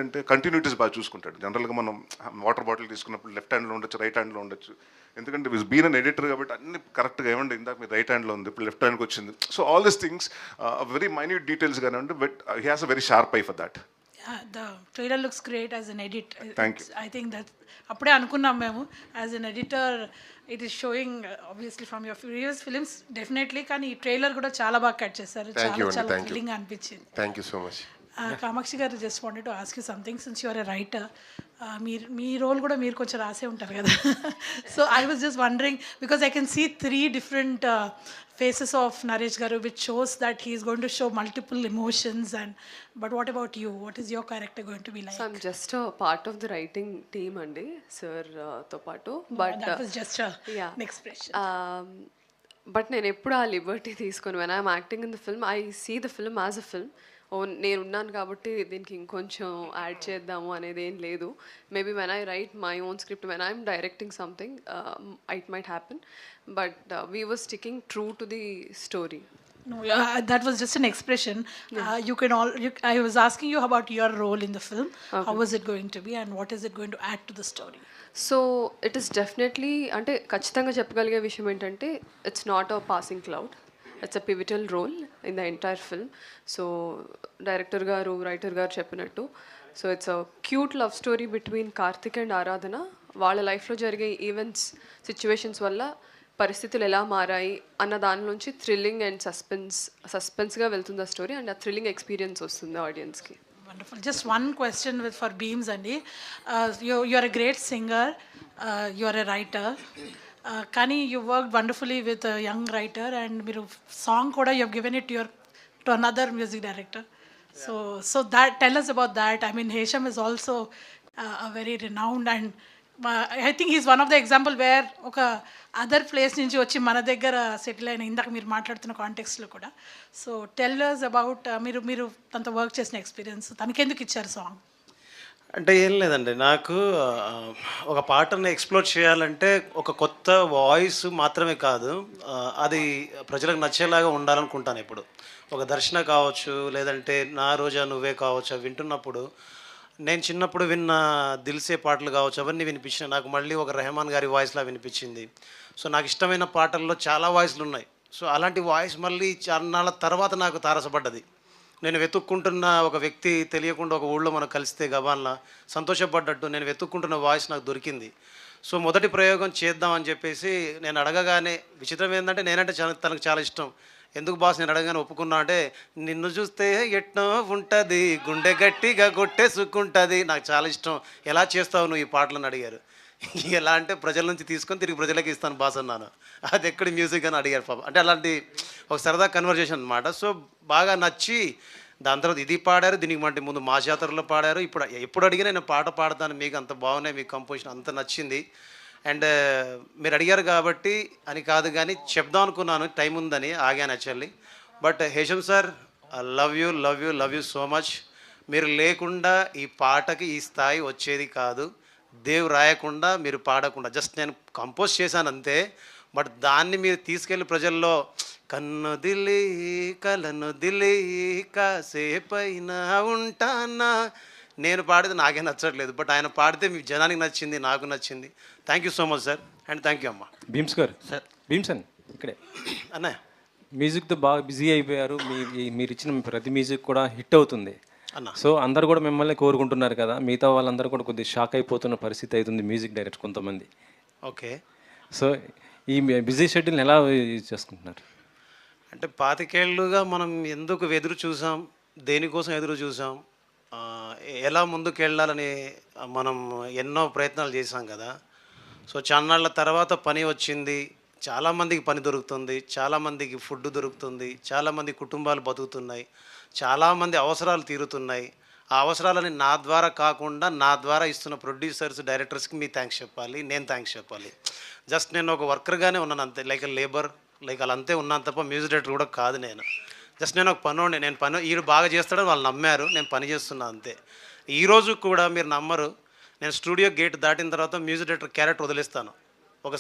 అంటే కంటిన్యూటీస్ బాగా చూసుకుంటాడు. జనరల్గా మనం వాటర్ బాటిల్ తీసుకున్నప్పుడు లెఫ్ట్ హ్యాండ్లో ఉండొచ్చు, రైట్ హ్యాండ్లో ఉండొచ్చు. ఎందుకంటే విజ్ బీన్ అన్ ఎడిటర్ కాబట్టి అన్ని కరెక్ట్గా ఏమండి, ఇందాక మీరు రైట్ హ్యాండ్లో ఉంది, ఇప్పుడు లెఫ్ట్ హ్యాండ్కి వచ్చింది. So all these things very minute details కానివ్వండి, but he has a very sharp eye for that. The trailer looks great as an edit. Thank you. I think that అప్పుడే అనుకున్నాం మేము as an editor it is showing obviously from your previous films definitely, కానీ ఈ trailer కూడా చాలా బాగా cut చేశారు, చాలా చాలా థ్రిల్లింగ్ అనిపించింది. Thank you so much. Kamakshi garu, just wanted to ask you something since you are a writer. మీ రోల్ కూడా మీరు కొంచెం రాసే ఉంటారు కదా. So I was just wondering because I can see 3 different faces of Naresh Garu, which shows that he is going to show multiple emotions. But what about you? What is your character going to be like? So I'm just a part of the writing team andi sir tho paatu, but that was just an expression. But నేను ఎప్పుడు ఆ Liberty తీసుకొని when I'm acting in the film, I see the film as a film. నేను ఉన్నాను కాబట్టి దీనికి ఇంకొంచెం add చేద్దాము అనేది ఏం లేదు. Maybe when I write my own script, when I'm directing something, it might happen, but we were sticking true to the story. No, that was just an expression. I was asking you about your role in the film. Okay. How was it going to be and what is it going to add to the story? So it is definitely, అంటే ఖచ్చితంగా చెప్పగలిగే విషయం ఏంటంటే it's not a passing cloud, it's a pivotal role in the entire film. So director గారు, writer గారు చెప్పినట్టు, so it's a cute love story between Karthik and Aradhana. వాళ్ళ లైఫ్లో జరిగే ఈవెంట్స్, సిచ్యువేషన్స్ వల్ల పరిస్థితులు ఎలా మారాయి అన్న దాని నుంచి థ్రిల్లింగ్ అండ్ సస్పెన్స్గా వెళ్తుంది ఆ స్టోరీ, అండ్ ఆ థ్రిల్లింగ్ ఎక్స్పీరియన్స్ వస్తుంది ఆడియన్స్కి. Wonderful. Just one question for Beams Andi. You are a great singer, you are a writer. Kani, you worked wonderfully with a young writer, and మీరు song కూడా you have given it to another music director. So that, tell us about that. I mean, Hesham is also a very renowned, and I think he's one of the example where ఒక other place నుంచి వచ్చి మన దగ్గర settle అయిన, ఇందాక మీరు మాట్లాడుతున్న కాంటెక్స్లో కూడా. సో టెల్ us about మీరు తనతో వర్క్ చేసిన ఎక్స్పీరియన్స్, తనకెందుకు ఇచ్చారు సాంగ్? అంటే ఏం లేదండి, నాకు ఒక పాటను ఎక్స్ప్లోర్ చేయాలంటే ఒక కొత్త వాయిస్ మాత్రమే కాదు, అది ప్రజలకు నచ్చేలాగా ఉండాలనుకుంటాను. ఇప్పుడు ఒక దర్శన కావచ్చు, లేదంటే నా రోజా నువ్వే కావచ్చు, అవి వింటున్నప్పుడు నేను చిన్నప్పుడు విన్న దిల్సే పాటలు కావచ్చు, అవన్నీ వినిపించిన నాకు మళ్ళీ ఒక రెహమాన్ గారి వాయిస్లా వినిపించింది. సో నాకు ఇష్టమైన పాటల్లో చాలా వాయిస్లు ఉన్నాయి. సో అలాంటి వాయిస్ మళ్ళీ చాన్నాళ్ళ తర్వాత నాకు తారసపడ్డది. నేను వెతుక్కుంటున్న ఒక వ్యక్తి తెలియకుండా ఒక ఊళ్ళో మనం కలిస్తే గబాల్లా సంతోషపడ్డట్టు నేను వెతుక్కుంటున్న వాయిస్ నాకు దొరికింది. సో మొదటి ప్రయోగం చేద్దామని చెప్పేసి నేను అడగగానే, విచిత్రం ఏంటంటే నేనంటే తనకు చాలా ఇష్టం. ఎందుకు బాస్ నేను అడగగానే ఒప్పుకున్నా అంటే, నిన్ను చూస్తే ఎట్నో ఉంటుంది, గుండె గట్టిగా కొట్టేసుకుంటుంది, నాకు చాలా ఇష్టం, ఎలా చేస్తావు నువ్వు ఈ పాటలను అడిగారు. ఎలా అంటే ప్రజల నుంచి తీసుకొని తిరిగి ప్రజలకి ఇస్తాను బాస్ అన్నాను. అది ఎక్కడి మ్యూజిక్ అని అడిగారు పాప. అంటే అలాంటి ఒక సరదా కన్వర్జేషన్ అనమాట. సో బాగా నచ్చి దాని తర్వాత ఇది పాడారు, దీనికి మంటే ముందు మా జాతరలో పాడారు. ఎప్పుడు అడిగినా నేను పాట పాడతాను, మీకు అంత బాగున్నాయి, మీకు కంపోజిషన్ అంత నచ్చింది. అండ్ మీరు అడిగారు కాబట్టి అని కాదు, కానీ చెప్దాం అనుకున్నాను, టైం ఉందని ఆగాను actually. But Hesham sir, love you so much. మీరు లేకుండా ఈ పాటకి ఈ స్థాయి వచ్చేది కాదు. దేవ్ రాయకుండా మీరు పాడకుండా, జస్ట్ నేను కంపోజ్ చేశాను అంతే. బట్ దాన్ని మీరు తీసుకెళ్ళి ప్రజల్లో కన్ను దిలి కలను దిలి కాసేపైనా ఉంటానా, నేను పాడితే నాకే నచ్చట్లేదు, బట్ ఆయన పాడితే మీ జనానికి నచ్చింది, నాకు నచ్చింది. Thank you so much sir, and thank you అమ్మ. భీమ్స్ గారు, సార్ భీమ్స్ అని ఇక్కడే అన్నయ్య మ్యూజిక్తో బాగా బిజీ అయిపోయారు. మీరు ఇచ్చిన ప్రతి మ్యూజిక్ కూడా హిట్ అవుతుంది అన్న. సో అందరు కూడా మిమ్మల్ని కోరుకుంటున్నారు కదా, మిగతా వాళ్ళందరూ కూడా కొద్దిగా షాక్ అయిపోతున్న పరిస్థితి అవుతుంది మ్యూజిక్ డైరెక్టర్ కొంతమంది. ఓకే, సో ఈ బిజీ షెడ్యూల్ని ఎలా యూజ్ చేసుకుంటున్నారు? అంటే 25 ఏళ్ళుగా మనం ఎందుకు ఎదురు చూసాం, దేనికోసం ఎదురు చూసాం, ఎలా ముందుకు వెళ్ళాలని మనం ఎన్నో ప్రయత్నాలు చేసాం కదా. సో చాన్నాళ్ళ తర్వాత పని వచ్చింది, చాలామందికి పని దొరుకుతుంది, చాలామందికి ఫుడ్ దొరుకుతుంది, చాలామంది కుటుంబాలు బతుకుతున్నాయి, చాలామంది అవసరాలు తీరుతున్నాయి. ఆ అవసరాలని నా ద్వారా కాకుండా నా ద్వారా ఇస్తున్న ప్రొడ్యూసర్స్, డైరెక్టర్స్కి మీ థ్యాంక్స్ చెప్పాలి, నేను థ్యాంక్స్ చెప్పాలి. జస్ట్ నేను ఒక వర్కర్గానే ఉన్నాను అంతే, లైక్ లేబర్, లైక్ అలా అంతే ఉన్నాను తప్ప మ్యూజిక్ డైరెక్టర్ కూడా కాదు నేను. జస్ట్ నేను ఒక పనోడిని, నేను పని వీడు బాగా చేస్తాడని వాళ్ళు నమ్మారు, నేను పని చేస్తున్నా అంతే. ఈరోజు కూడా మీరు నమ్మరు, నేను స్టూడియో గేట్ దాటిన తర్వాత మ్యూజిక్ డైరెక్టర్ క్యారెక్టర్ వదిలేస్తాను. ఒక